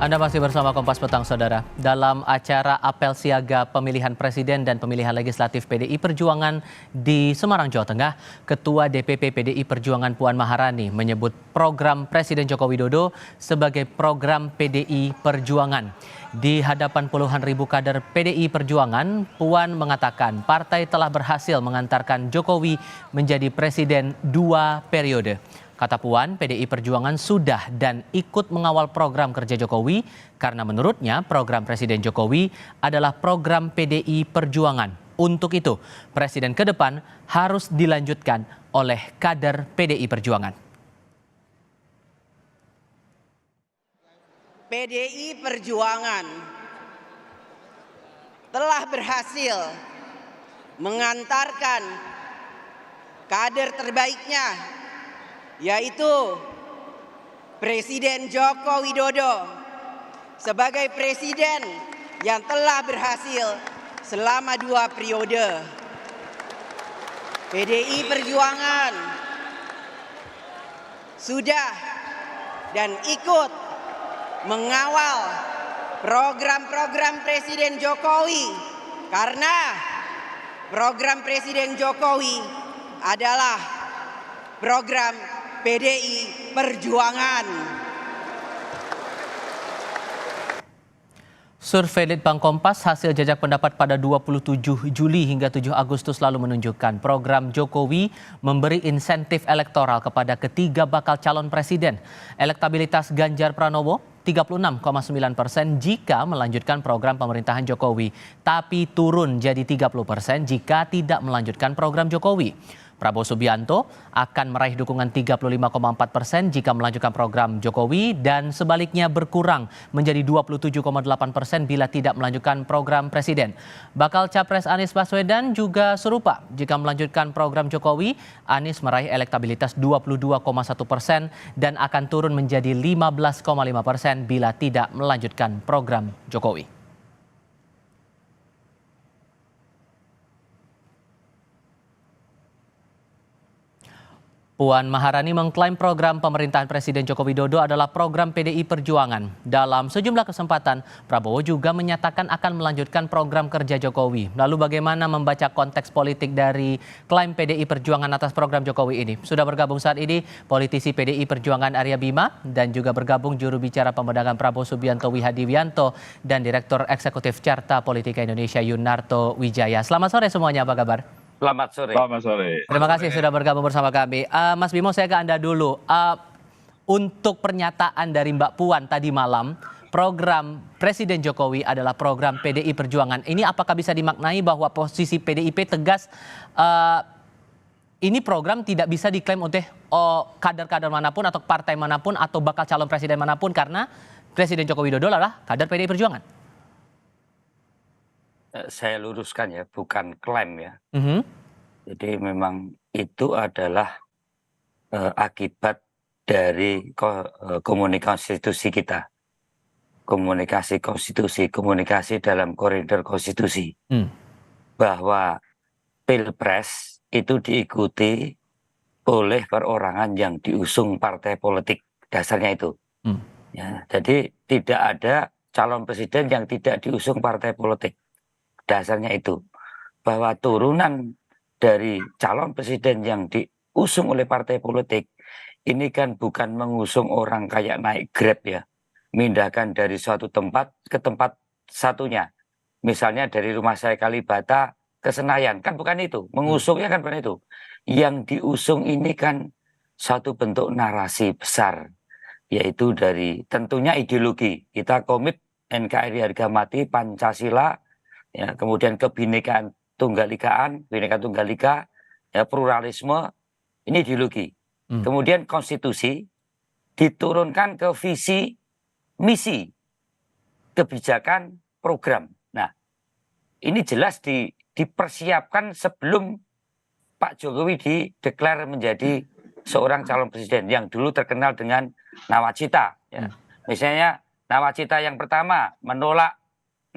Anda masih bersama Kompas Petang, Saudara. Dalam acara apel siaga pemilihan presiden dan pemilihan legislatif PDI Perjuangan di Semarang, Jawa Tengah, Ketua DPP PDI Perjuangan Puan Maharani menyebut program Presiden Joko Widodo sebagai program PDI Perjuangan. Di hadapan puluhan ribu kader PDI Perjuangan, Puan mengatakan partai telah berhasil mengantarkan Jokowi menjadi presiden 2 periode. Kata Puan, PDI Perjuangan sudah dan ikut mengawal program kerja Jokowi karena menurutnya program Presiden Jokowi adalah program PDI Perjuangan. Untuk itu, Presiden ke depan harus dilanjutkan oleh kader PDI Perjuangan. PDI Perjuangan telah berhasil mengantarkan kader terbaiknya, yaitu Presiden Joko Widodo sebagai presiden yang telah berhasil selama 2 periode. PDI Perjuangan sudah dan ikut mengawal program-program Presiden Jokowi karena program Presiden Jokowi adalah program PDI Perjuangan. Survei Litbang Kompas hasil jajak pendapat pada 27 Juli hingga 7 Agustus lalu menunjukkan program Jokowi memberi insentif elektoral kepada ketiga bakal calon presiden. Elektabilitas Ganjar Pranowo 36,9% jika melanjutkan program pemerintahan Jokowi, tapi turun jadi 30% jika tidak melanjutkan program Jokowi. Prabowo Subianto akan meraih dukungan 35,4% jika melanjutkan program Jokowi dan sebaliknya berkurang menjadi 27,8% bila tidak melanjutkan program Presiden. Bakal Capres Anies Baswedan juga serupa. Jika melanjutkan program Jokowi, Anies meraih elektabilitas 22,1% dan akan turun menjadi 15,5% bila tidak melanjutkan program Jokowi. Puan Maharani mengklaim program pemerintahan Presiden Joko Widodo adalah program PDI Perjuangan. Dalam sejumlah kesempatan, Prabowo juga menyatakan akan melanjutkan program kerja Jokowi. Lalu bagaimana membaca konteks politik dari klaim PDI Perjuangan atas program Jokowi ini? Sudah bergabung saat ini politisi PDI Perjuangan Arya Bima dan juga bergabung juru bicara pemenangan Prabowo Subianto Wihadiwianto dan Direktur Eksekutif Carta Politika Indonesia Yunarto Wijaya. Selamat sore semuanya, apa kabar? Selamat sore. Selamat sore. Terima kasih sudah bergabung bersama kami. Mas Bimo, saya ke Anda dulu. Untuk pernyataan dari Mbak Puan tadi malam, program Presiden Jokowi adalah program PDI Perjuangan. Ini apakah bisa dimaknai bahwa posisi PDIP tegas ini program tidak bisa diklaim oleh kader-kader manapun atau partai manapun atau bakal calon presiden manapun karena Presiden Joko Widodo adalah kader PDI Perjuangan? Saya luruskan ya, bukan klaim ya. Jadi memang itu adalah akibat dari komunikasi konstitusi kita. Komunikasi konstitusi, komunikasi dalam koridor konstitusi. Bahwa Pilpres itu diikuti oleh perorangan yang diusung partai politik. Dasarnya itu. Ya, jadi tidak ada calon presiden yang tidak diusung partai politik. Dasarnya itu, bahwa turunan dari calon presiden yang diusung oleh partai politik, ini kan bukan mengusung orang kayak naik Grab ya, mindahkan dari suatu tempat ke tempat satunya. Misalnya dari rumah saya Kalibata ke Senayan, kan bukan itu, mengusungnya kan bukan itu. Yang diusung ini kan satu bentuk narasi besar, yaitu dari tentunya ideologi. Kita komit NKRI harga mati, Pancasila, ya, kemudian kebinekaan tunggal-ikaan, bineka tunggal ika, ya, pluralisme, ini ideologi. Kemudian konstitusi diturunkan ke visi, misi, kebijakan, program. Nah, ini jelas dipersiapkan sebelum Pak Jokowi dideklar menjadi seorang calon presiden yang dulu terkenal dengan nawacita. Ya. Misalnya nawacita yang pertama menolak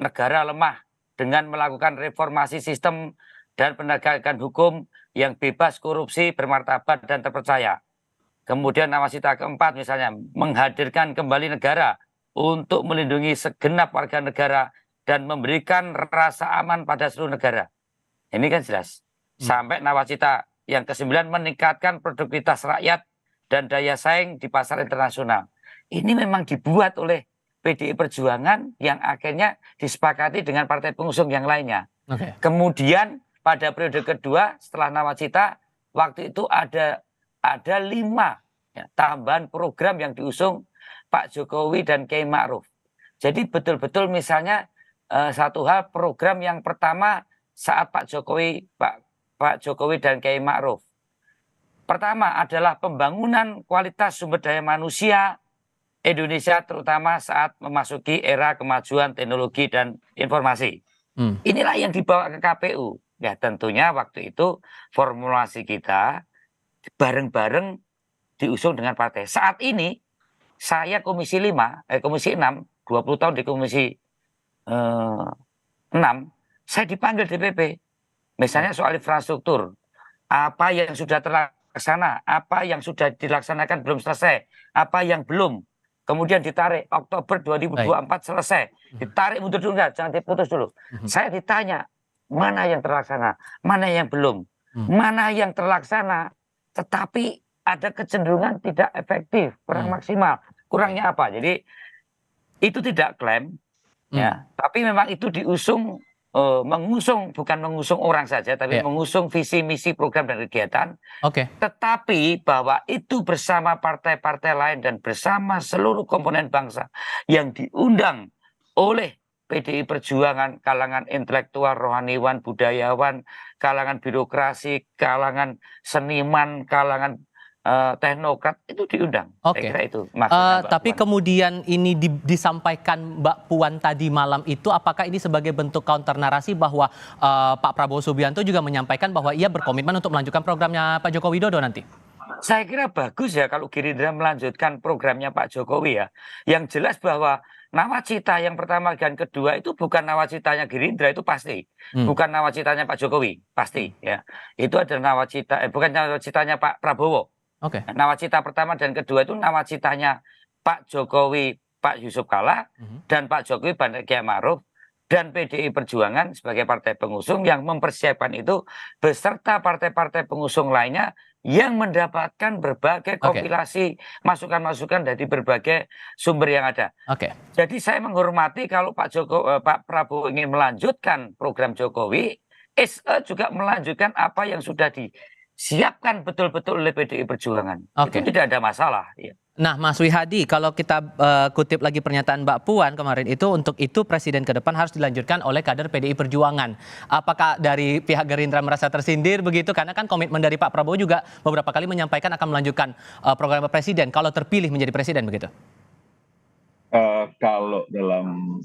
negara lemah dengan melakukan reformasi sistem dan penegakan hukum yang bebas korupsi, bermartabat, dan terpercaya. Kemudian nawacita keempat misalnya, menghadirkan kembali negara untuk melindungi segenap warga negara dan memberikan rasa aman pada seluruh negara. Ini kan jelas. Sampai nawacita yang ke-9 meningkatkan produktivitas rakyat dan daya saing di pasar internasional. Ini memang dibuat oleh PDI Perjuangan yang akhirnya disepakati dengan partai pengusung yang lainnya. Kemudian pada periode kedua setelah nawacita, waktu itu ada 5 tambahan program yang diusung Pak Jokowi dan Kiai Ma'ruf. Jadi betul-betul misalnya satu hal program yang pertama saat Pak Jokowi dan Kiai Ma'ruf. Pertama adalah pembangunan kualitas sumber daya manusia Indonesia terutama saat memasuki era kemajuan teknologi dan informasi. Inilah yang dibawa ke KPU. Ya tentunya waktu itu formulasi kita bareng-bareng diusung dengan partai. Saat ini saya Komisi 6, 20 tahun di Komisi 6, saya dipanggil DPP. Misalnya soal infrastruktur, apa yang sudah terlaksana, apa yang sudah dilaksanakan belum selesai, apa yang belum. Kemudian ditarik Oktober 2024 selesai, ditarik mundur dulu, enggak, jangan diputus dulu. Saya ditanya, mana yang terlaksana, mana yang belum, mana yang terlaksana, tetapi ada kecenderungan tidak efektif, kurang maksimal, kurangnya apa. Jadi itu tidak klaim, ya, tapi memang itu diusung, mengusung, bukan mengusung orang saja, tapi mengusung visi misi program dan kegiatan. Tetapi bahwa itu bersama partai-partai lain dan bersama seluruh komponen bangsa yang diundang oleh PDI Perjuangan, kalangan intelektual, rohaniwan, budayawan, kalangan birokrasi, kalangan seniman, kalangan teknokrat itu diundang. Saya kira itu maksudnya, tapi Puan. Kemudian ini disampaikan Mbak Puan tadi malam itu, apakah ini sebagai bentuk counter narasi bahwa Pak Prabowo Subianto juga menyampaikan bahwa ia berkomitmen untuk melanjutkan programnya Pak Joko Widodo nanti? Saya kira bagus ya kalau Gerindra melanjutkan programnya Pak Jokowi ya. Yang jelas bahwa nawacita yang pertama dan kedua itu bukan nawacitanya Gerindra, itu pasti. Bukan nawacitanya Pak Jokowi, pasti ya. Itu adalah nawacita, bukan nawacitanya Pak Prabowo. Nawacita pertama dan kedua itu nawacitanya Pak Jokowi, Pak Yusuf Kalla, dan Pak Jokowi, Pak Kiai Ma'ruf, dan PDI Perjuangan sebagai partai pengusung yang mempersiapkan itu beserta partai-partai pengusung lainnya yang mendapatkan berbagai kompilasi masukan-masukan dari berbagai sumber yang ada. Jadi saya menghormati kalau Pak Prabowo ingin melanjutkan program Jokowi, juga melanjutkan apa yang sudah disiapkan betul-betul oleh PDI Perjuangan. Itu tidak ada masalah. Ya. Nah, Mas Wihadi, kalau kita kutip lagi pernyataan Mbak Puan kemarin itu, untuk itu presiden ke depan harus dilanjutkan oleh kader PDI Perjuangan. Apakah dari pihak Gerindra merasa tersindir begitu? Karena kan komitmen dari Pak Prabowo juga beberapa kali menyampaikan akan melanjutkan program presiden kalau terpilih menjadi presiden begitu. Kalau dalam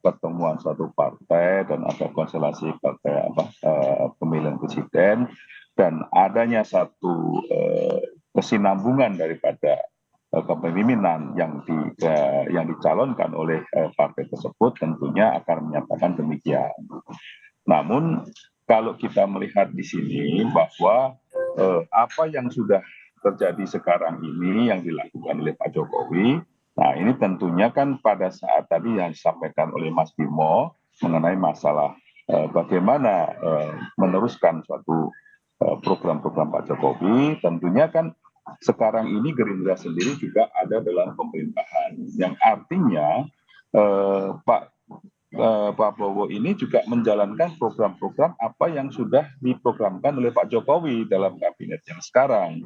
pertemuan suatu partai dan ada konstelasi partai pemilihan presiden dan adanya satu kesinambungan daripada kepemimpinan yang dicalonkan oleh partai tersebut tentunya akan menyatakan demikian. Namun kalau kita melihat di sini bahwa apa yang sudah terjadi sekarang ini yang dilakukan oleh Pak Jokowi, nah ini tentunya kan pada saat tadi yang disampaikan oleh Mas Bimo mengenai masalah bagaimana meneruskan suatu program-program Pak Jokowi, tentunya kan sekarang ini Gerindra sendiri juga ada dalam pemerintahan, yang artinya Pak Prabowo ini juga menjalankan program-program apa yang sudah diprogramkan oleh Pak Jokowi dalam kabinet yang sekarang.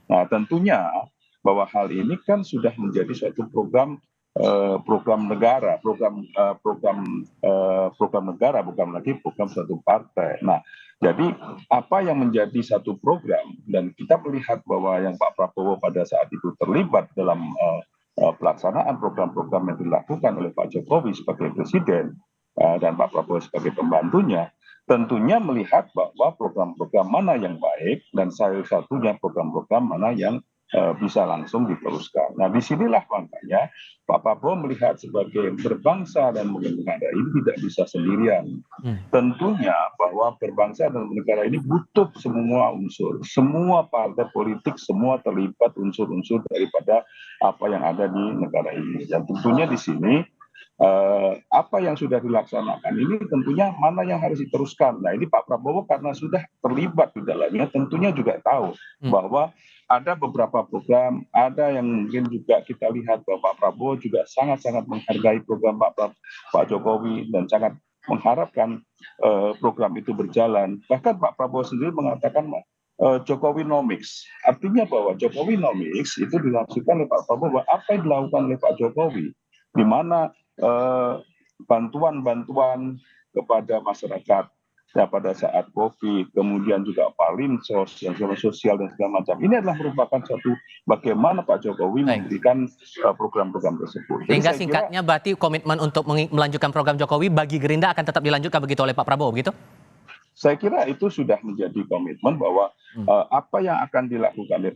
Nah tentunya bahwa hal ini kan sudah menjadi suatu program negara, program negara, bukan lagi program suatu partai. Nah, jadi apa yang menjadi satu program, dan kita melihat bahwa yang Pak Prabowo pada saat itu terlibat dalam pelaksanaan program-program yang dilakukan oleh Pak Jokowi sebagai presiden dan Pak Prabowo sebagai pembantunya, tentunya melihat bahwa program-program mana yang baik dan salah satunya program-program mana yang bisa langsung diteruskan. Nah, disinilah makanya Pak Prabowo melihat sebagai berbangsa dan bernegara ini tidak bisa sendirian. Tentunya bahwa berbangsa dan bernegara ini butuh semua unsur, semua partai politik, semua terlibat unsur-unsur daripada apa yang ada di negara ini. Dan tentunya di sini apa yang sudah dilaksanakan ini tentunya mana yang harus diteruskan. Nah, ini Pak Prabowo karena sudah terlibat di dalamnya tentunya juga tahu bahwa ada beberapa program, ada yang mungkin juga kita lihat bahwa Pak Prabowo juga sangat-sangat menghargai program Pak Jokowi dan sangat mengharapkan program itu berjalan. Bahkan Pak Prabowo sendiri mengatakan Jokowinomics. Artinya bahwa Jokowinomics itu dilakukan oleh Pak Prabowo, bahwa apa yang dilakukan oleh Pak Jokowi, di mana bantuan-bantuan kepada masyarakat ya pada saat COVID, kemudian juga Palinsos, yang sosial dan segala macam. Ini adalah merupakan suatu bagaimana Pak Jokowi memberikan program-program tersebut. Sehingga singkatnya berarti komitmen untuk melanjutkan program Jokowi bagi Gerindra akan tetap dilanjutkan begitu oleh Pak Prabowo, begitu? Saya kira itu sudah menjadi komitmen bahwa apa yang akan dilakukan oleh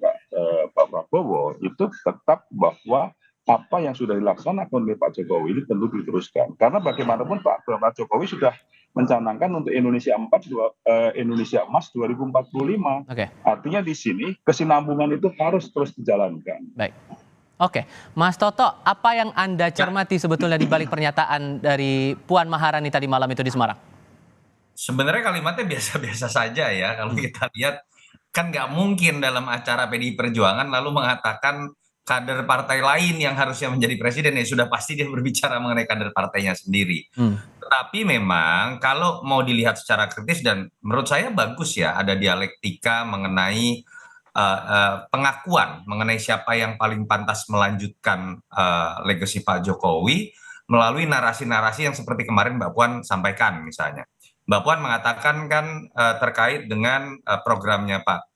Pak Prabowo itu tetap bahwa apa yang sudah dilaksanakan oleh Pak Jokowi ini tentu diteruskan. Karena bagaimanapun Pak Jokowi sudah mencanangkan untuk Indonesia Emas 2045. Artinya di sini kesinambungan itu harus terus dijalankan. Baik. Oke, Mas Toto, apa yang Anda cermati sebetulnya di balik pernyataan dari Puan Maharani tadi malam itu di Semarang? Sebenarnya kalimatnya biasa-biasa saja ya. Kalau kita lihat, kan nggak mungkin dalam acara PDI Perjuangan lalu mengatakan kader partai lain yang harusnya menjadi presiden, ya sudah pasti dia berbicara mengenai kader partainya sendiri. Tetapi memang kalau mau dilihat secara kritis, dan menurut saya bagus ya ada dialektika mengenai pengakuan mengenai siapa yang paling pantas melanjutkan legasi Pak Jokowi melalui narasi-narasi yang seperti kemarin Mbak Puan sampaikan. Misalnya Mbak Puan mengatakan kan terkait dengan programnya Pak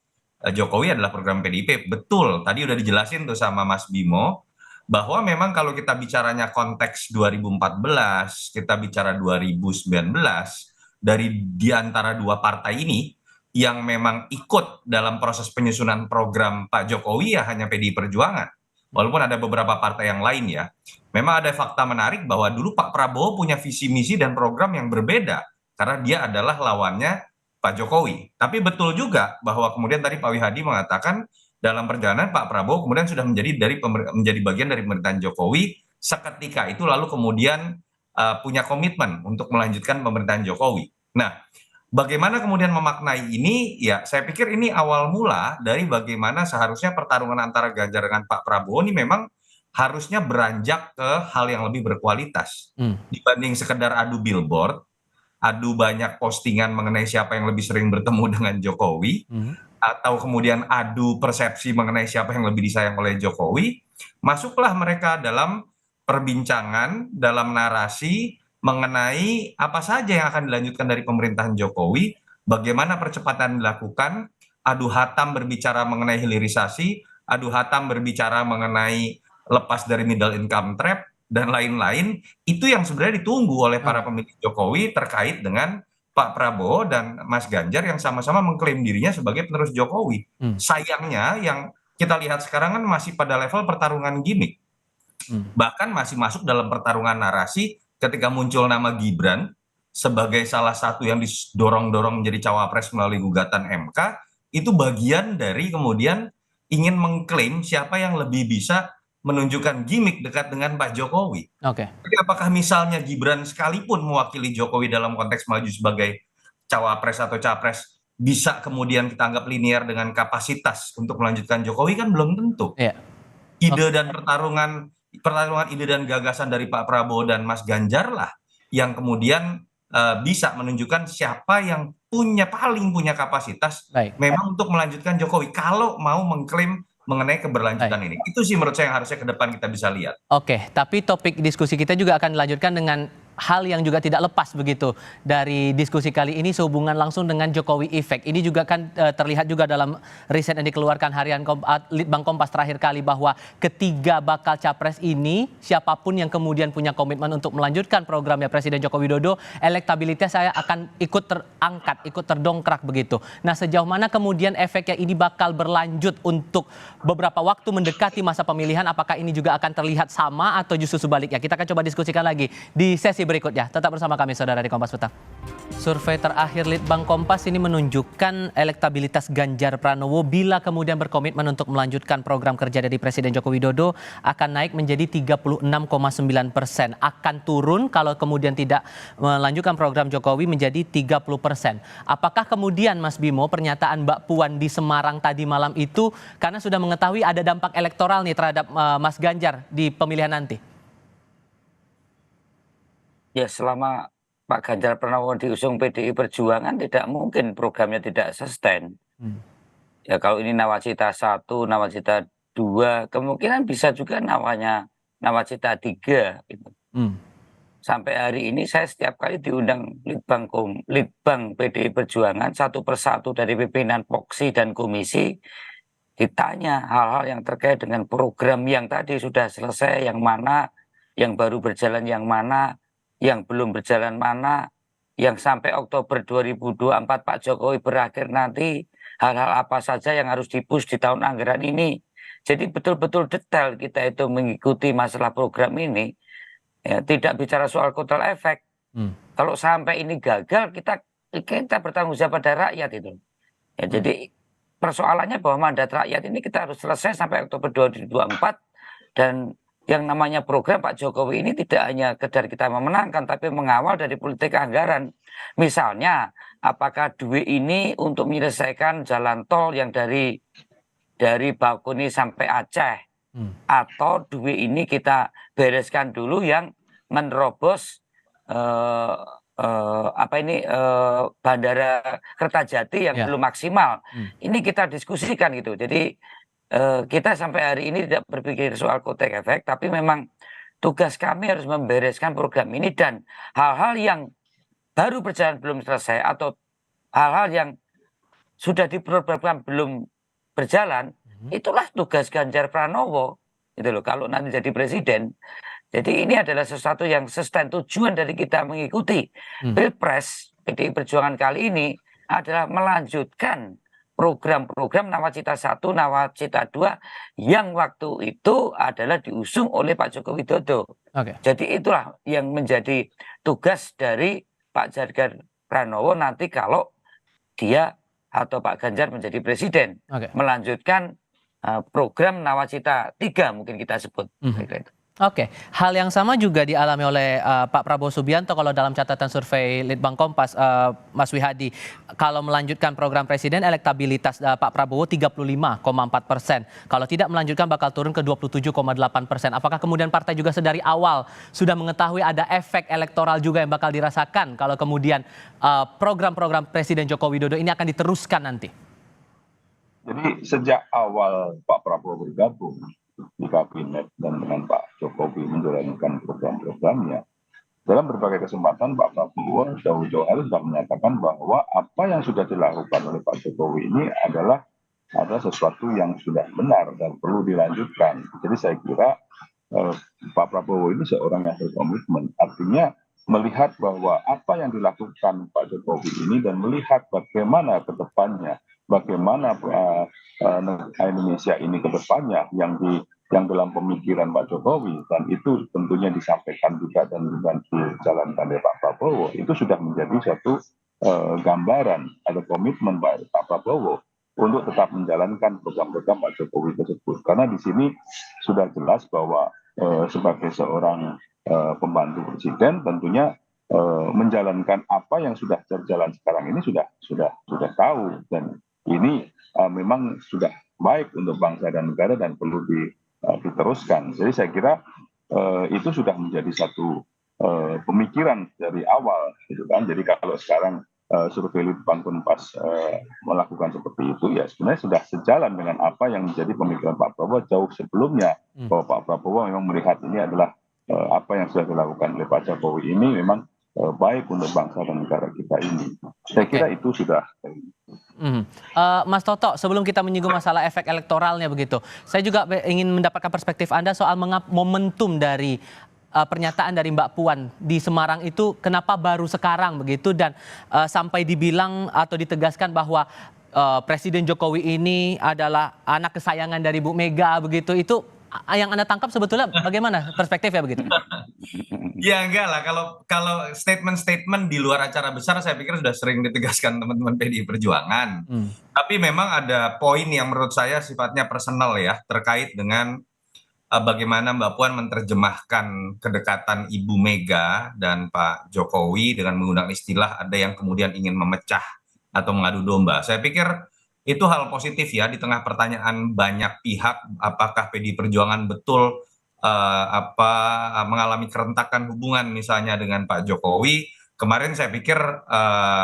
Jokowi adalah program PDIP. Betul, tadi udah dijelasin tuh sama Mas Bimo bahwa memang kalau kita bicaranya konteks 2014, kita bicara 2019, dari di antara dua partai ini yang memang ikut dalam proses penyusunan program Pak Jokowi ya hanya PDI Perjuangan. Walaupun ada beberapa partai yang lain ya. Memang ada fakta menarik bahwa dulu Pak Prabowo punya visi misi dan program yang berbeda karena dia adalah lawannya Pak Jokowi. Tapi betul juga bahwa kemudian tadi Pak Wihadi mengatakan dalam perjalanan Pak Prabowo kemudian sudah menjadi bagian dari pemerintahan Jokowi seketika itu, lalu kemudian punya komitmen untuk melanjutkan pemerintahan Jokowi. Nah, bagaimana kemudian memaknai ini? Ya, saya pikir ini awal mula dari bagaimana seharusnya pertarungan antara Ganjar dengan Pak Prabowo ini memang harusnya beranjak ke hal yang lebih berkualitas dibanding sekedar adu billboard, adu banyak postingan mengenai siapa yang lebih sering bertemu dengan Jokowi, atau kemudian adu persepsi mengenai siapa yang lebih disayang oleh Jokowi. Masuklah mereka dalam perbincangan, dalam narasi mengenai apa saja yang akan dilanjutkan dari pemerintahan Jokowi, bagaimana percepatan dilakukan, adu hatam berbicara mengenai hilirisasi, adu hatam berbicara mengenai lepas dari middle income trap, dan lain-lain. Itu yang sebenarnya ditunggu oleh para pemilih Jokowi terkait dengan Pak Prabowo dan Mas Ganjar yang sama-sama mengklaim dirinya sebagai penerus Jokowi. Sayangnya yang kita lihat sekarang kan masih pada level pertarungan gimmick. Bahkan masih masuk dalam pertarungan narasi ketika muncul nama Gibran sebagai salah satu yang didorong-dorong menjadi cawapres melalui gugatan MK, itu bagian dari kemudian ingin mengklaim siapa yang lebih bisa menunjukkan gimmick dekat dengan Pak Jokowi. Jadi apakah misalnya Gibran sekalipun mewakili Jokowi dalam konteks maju sebagai cawapres atau capres bisa kemudian kita anggap linear dengan kapasitas untuk melanjutkan Jokowi, kan belum tentu. Ide dan pertarungan ide dan gagasan dari Pak Prabowo dan Mas Ganjar lah yang kemudian bisa menunjukkan siapa yang paling punya kapasitas memang untuk melanjutkan Jokowi kalau mau mengklaim mengenai keberlanjutan ini. Itu sih menurut saya yang harusnya ke depan kita bisa lihat. Oke, tapi topik diskusi kita juga akan dilanjutkan dengan hal yang juga tidak lepas begitu dari diskusi kali ini sehubungan langsung dengan Jokowi Effect. Ini juga kan terlihat juga dalam riset yang dikeluarkan harian Litbang Kompas terakhir kali bahwa ketiga bakal capres ini siapapun yang kemudian punya komitmen untuk melanjutkan programnya Presiden Joko Widodo, elektabilitas saya akan ikut terangkat, ikut terdongkrak begitu. Nah, sejauh mana kemudian efeknya ini bakal berlanjut untuk beberapa waktu mendekati masa pemilihan, apakah ini juga akan terlihat sama atau justru sebaliknya? Kita akan coba diskusikan lagi di sesi berikutnya. Tetap bersama kami saudara di Kompas Petang. Survei terakhir Litbang Kompas ini menunjukkan elektabilitas Ganjar Pranowo bila kemudian berkomitmen untuk melanjutkan program kerja dari Presiden Joko Widodo akan naik menjadi 36,9%. Akan turun kalau kemudian tidak melanjutkan program Jokowi menjadi 30%. Apakah kemudian Mas Bimo pernyataan Mbak Puan di Semarang tadi malam itu karena sudah mengetahui ada dampak elektoral nih terhadap Mas Ganjar di pemilihan nanti? Ya, selama Pak Ganjar Pranowo diusung PDI Perjuangan tidak mungkin programnya tidak sustain. Ya kalau ini Nawacita 1, Nawacita 2, kemungkinan bisa juga Nawacita 3 gitu. Sampai hari ini saya setiap kali diundang Litbang PDI Perjuangan satu persatu dari pimpinan Poksi dan komisi, ditanya hal-hal yang terkait dengan program yang tadi sudah selesai yang mana, yang baru berjalan yang mana, yang belum berjalan mana, yang sampai Oktober 2024 Pak Jokowi berakhir nanti, hal-hal apa saja yang harus di-push di tahun anggaran ini. Jadi betul-betul detail kita itu mengikuti masalah program ini, ya, tidak bicara soal kotel efek. Kalau sampai ini gagal, kita bertanggung jawab pada rakyat itu. Ya, jadi persoalannya bahwa mandat rakyat ini kita harus selesai sampai Oktober 2024, dan yang namanya program Pak Jokowi ini tidak hanya sekedar kita memenangkan, tapi mengawal dari politik anggaran. Misalnya, apakah duit ini untuk menyelesaikan jalan tol yang dari Bakuni sampai Aceh, atau duit ini kita bereskan dulu yang menerobos Bandara Kertajati yang belum maksimal. Ini kita diskusikan gitu. Jadi kita sampai hari ini tidak berpikir soal kotek efek, tapi memang tugas kami harus membereskan program ini, dan hal-hal yang baru berjalan belum selesai atau hal-hal yang sudah diprogramkan belum berjalan, itulah tugas Ganjar Pranowo gitu loh kalau nanti jadi presiden. Jadi ini adalah sesuatu yang sustain. Tujuan dari kita mengikuti Pilpres PDI Perjuangan kali ini adalah melanjutkan program-program Nawacita 1, Nawacita 2 yang waktu itu adalah diusung oleh Pak Joko Widodo. Jadi itulah yang menjadi tugas dari Pak Ganjar Pranowo nanti kalau dia atau Pak Ganjar menjadi presiden. Melanjutkan program Nawacita 3 mungkin kita sebut. Oke, hal yang sama juga dialami oleh Pak Prabowo Subianto kalau dalam catatan survei Litbang Kompas, Mas Wihadi. Kalau melanjutkan program presiden, elektabilitas Pak Prabowo 35,4%. Kalau tidak melanjutkan bakal turun ke 27,8%. Apakah kemudian partai juga sedari awal sudah mengetahui ada efek elektoral juga yang bakal dirasakan kalau kemudian program-program Presiden Joko Widodo ini akan diteruskan nanti? Jadi sejak awal Pak Prabowo bergabung di kabinet dan dengan Pak Jokowi menjalankan program-programnya, dalam berbagai kesempatan Pak Prabowo jauh-jauh hari sudah menyatakan bahwa apa yang sudah dilakukan oleh Pak Jokowi ini adalah sesuatu yang sudah benar dan perlu dilanjutkan. Jadi saya kira Pak Prabowo ini seorang yang berkomitmen, artinya melihat bahwa apa yang dilakukan Pak Jokowi ini dan melihat bagaimana ke depannya, bagaimana Indonesia ini ke depannya yang dalam pemikiran Pak Jokowi, dan itu tentunya disampaikan juga dan dijalankan oleh Pak Prabowo, itu sudah menjadi suatu gambaran atau komitmen Pak Prabowo untuk tetap menjalankan program-program Pak Jokowi tersebut. Karena di sini sudah jelas bahwa sebagai seorang pembantu presiden tentunya menjalankan apa yang sudah berjalan sekarang ini sudah tahu, dan ini memang sudah baik untuk bangsa dan negara dan perlu diteruskan. Jadi saya kira itu sudah menjadi satu pemikiran dari awal, gitu kan. Jadi kalau sekarang survei Litbang Kompas melakukan seperti itu, ya sebenarnya sudah sejalan dengan apa yang menjadi pemikiran Pak Prabowo jauh sebelumnya, bahwa Pak Prabowo memang melihat ini adalah apa yang sudah dilakukan oleh Pak Jokowi ini memang baik untuk bangsa dan negara kita ini. Saya kira itu sudah. Mas Toto, sebelum kita menyinggung masalah efek elektoralnya begitu, saya juga ingin mendapatkan perspektif Anda soal momentum dari pernyataan dari Mbak Puan di Semarang itu kenapa baru sekarang begitu dan sampai dibilang atau ditegaskan bahwa Presiden Jokowi ini adalah anak kesayangan dari Bu Mega begitu, itu yang Anda tangkap sebetulnya bagaimana perspektifnya begitu? Ya enggak lah, kalau statement-statement di luar acara besar saya pikir sudah sering ditegaskan teman-teman PDI Perjuangan. Tapi memang ada poin yang menurut saya sifatnya personal ya, terkait dengan bagaimana Mbak Puan menerjemahkan kedekatan Ibu Mega dan Pak Jokowi dengan menggunakan istilah ada yang kemudian ingin memecah atau mengadu domba. Saya pikir itu hal positif ya di tengah pertanyaan banyak pihak apakah PDI Perjuangan betul mengalami kerentakan hubungan misalnya dengan Pak Jokowi. Kemarin saya pikir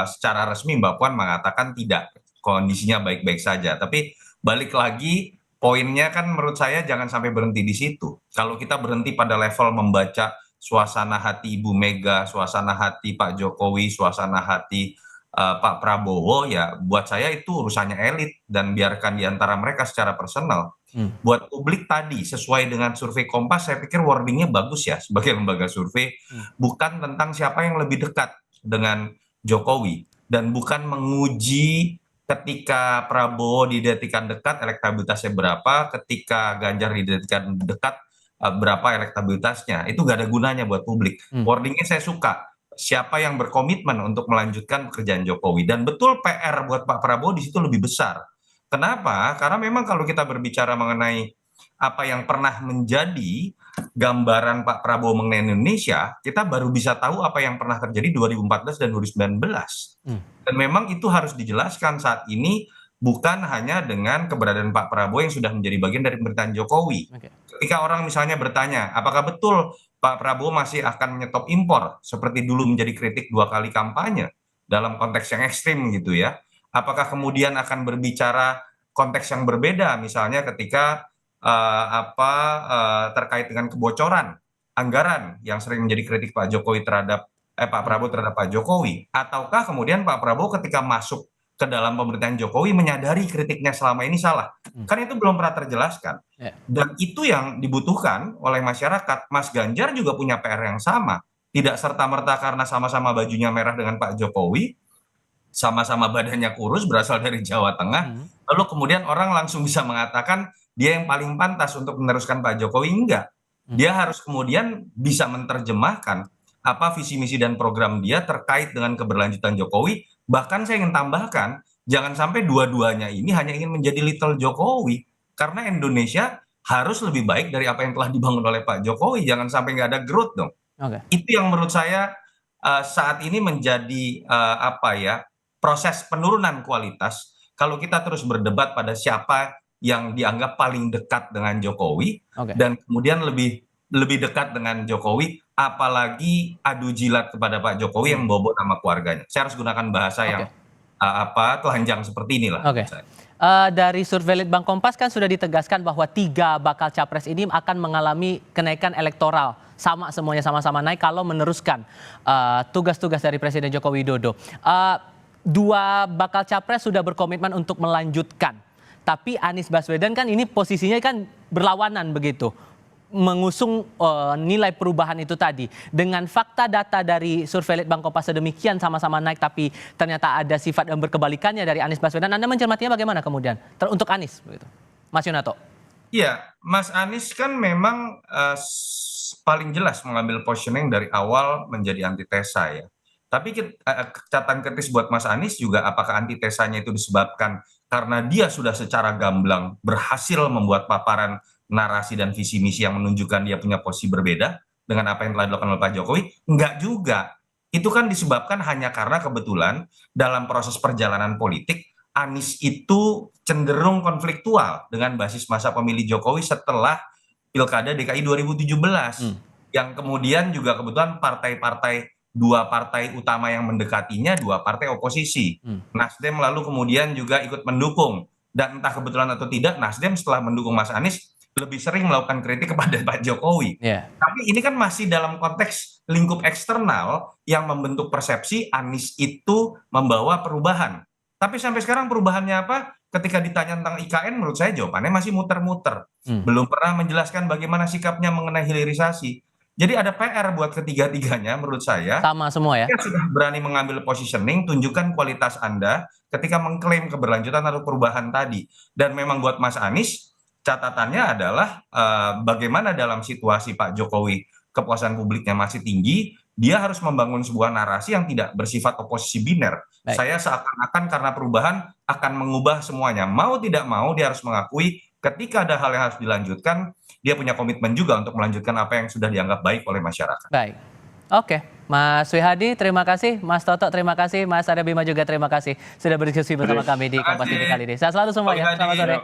secara resmi Mbak Puan mengatakan tidak, kondisinya baik-baik saja. Tapi balik lagi poinnya kan menurut saya jangan sampai berhenti di situ. Kalau kita berhenti pada level membaca suasana hati Ibu Mega, suasana hati Pak Jokowi, suasana hati Pak Prabowo, ya buat saya itu urusannya elit dan biarkan di antara mereka secara personal. Buat publik tadi sesuai dengan survei Kompas, saya pikir wordingnya bagus ya sebagai lembaga survei, bukan tentang siapa yang lebih dekat dengan Jokowi dan bukan menguji ketika Prabowo didetikan dekat elektabilitasnya berapa, ketika Ganjar didetikan dekat berapa elektabilitasnya. Itu gak ada gunanya buat publik. Wordingnya saya suka. Siapa yang berkomitmen untuk melanjutkan pekerjaan Jokowi. Dan betul PR buat Pak Prabowo di situ lebih besar. Kenapa? Karena memang kalau kita berbicara mengenai apa yang pernah menjadi gambaran Pak Prabowo mengenai Indonesia, kita baru bisa tahu apa yang pernah terjadi 2014 dan 2019. Dan memang itu harus dijelaskan saat ini bukan hanya dengan keberadaan Pak Prabowo yang sudah menjadi bagian dari pemerintahan Jokowi. Ketika orang misalnya bertanya, apakah betul Pak Prabowo masih akan menyetop impor seperti dulu menjadi kritik 2 kali kampanye dalam konteks yang ekstrim gitu ya. Apakah kemudian akan berbicara konteks yang berbeda misalnya ketika terkait dengan kebocoran anggaran yang sering menjadi kritik Pak Jokowi terhadap Pak Prabowo terhadap Pak Jokowi, ataukah kemudian Pak Prabowo ketika masuk ke dalam pemerintahan Jokowi menyadari kritiknya selama ini salah, kan itu belum pernah terjelaskan. Dan itu yang dibutuhkan oleh masyarakat. Mas Ganjar juga punya PR yang sama, tidak serta-merta karena sama-sama bajunya merah dengan Pak Jokowi, sama-sama badannya kurus berasal dari Jawa Tengah, lalu kemudian orang langsung bisa mengatakan dia yang paling pantas untuk meneruskan Pak Jokowi. Enggak, dia harus kemudian bisa menerjemahkan apa visi misi dan program dia terkait dengan keberlanjutan Jokowi. Bahkan saya ingin tambahkan, jangan sampai dua-duanya ini hanya ingin menjadi little Jokowi, karena Indonesia harus lebih baik dari apa yang telah dibangun oleh Pak Jokowi. Jangan sampai nggak ada growth dong. Itu yang menurut saya saat ini menjadi proses penurunan kualitas. Kalau kita terus berdebat pada siapa yang dianggap paling dekat dengan Jokowi dan kemudian lebih dekat dengan Jokowi, apalagi adu jilat kepada Pak Jokowi yang membawa nama keluarganya. Saya harus gunakan bahasa yang telanjang seperti inilah. Dari survei Litbang Kompas kan sudah ditegaskan bahwa 3 bakal capres ini akan mengalami kenaikan elektoral. Semuanya sama-sama naik kalau meneruskan tugas-tugas dari Presiden Joko Widodo. 2 bakal capres sudah berkomitmen untuk melanjutkan. Tapi Anies Baswedan kan ini posisinya kan berlawanan begitu. Mengusung nilai perubahan itu tadi. Dengan fakta data dari survei Litbang Kompas sedemikian sama-sama naik tapi ternyata ada sifat yang berkebalikannya dari Anies Baswedan. Anda mencermatinya bagaimana kemudian untuk Anies begitu, Mas Yunato? Iya, Mas Anies kan memang paling jelas mengambil positioning dari awal menjadi antitesa ya. Tapi catatan kritis buat Mas Anies juga, apakah antitesanya itu disebabkan karena dia sudah secara gamblang berhasil membuat paparan narasi dan visi misi yang menunjukkan dia punya posisi berbeda dengan apa yang telah dilakukan oleh Pak Jokowi? Enggak juga. Itu kan disebabkan hanya karena kebetulan dalam proses perjalanan politik Anies itu cenderung konfliktual dengan basis masa pemilih Jokowi setelah Pilkada DKI 2017 yang kemudian juga kebetulan dua partai utama yang mendekatinya 2 partai oposisi. Nasdem lalu kemudian juga ikut mendukung, dan entah kebetulan atau tidak Nasdem setelah mendukung Mas Anies lebih sering melakukan kritik kepada Pak Jokowi. Tapi ini kan masih dalam konteks lingkup eksternal yang membentuk persepsi Anies itu membawa perubahan. Tapi sampai sekarang perubahannya apa? Ketika ditanya tentang IKN, menurut saya jawabannya masih muter-muter. Belum pernah menjelaskan bagaimana sikapnya mengenai hilirisasi. Jadi ada PR buat ketiga-tiganya menurut saya. Sama semua ya? Sudah berani mengambil positioning, tunjukkan kualitas Anda ketika mengklaim keberlanjutan atau perubahan tadi. Dan memang buat Mas Anies, catatannya adalah bagaimana dalam situasi Pak Jokowi kepuasan publiknya masih tinggi, dia harus membangun sebuah narasi yang tidak bersifat oposisi biner. Saya seakan-akan karena perubahan akan mengubah semuanya. Mau tidak mau dia harus mengakui ketika ada hal yang harus dilanjutkan, dia punya komitmen juga untuk melanjutkan apa yang sudah dianggap baik oleh masyarakat. Baik. Oke, Mas Wihadi terima kasih, Mas Toto terima kasih, Mas Arya Bima juga terima kasih sudah berdiskusi bersama kami di Kompas TV kali ini. Sehat selalu semua ya, selamat sore.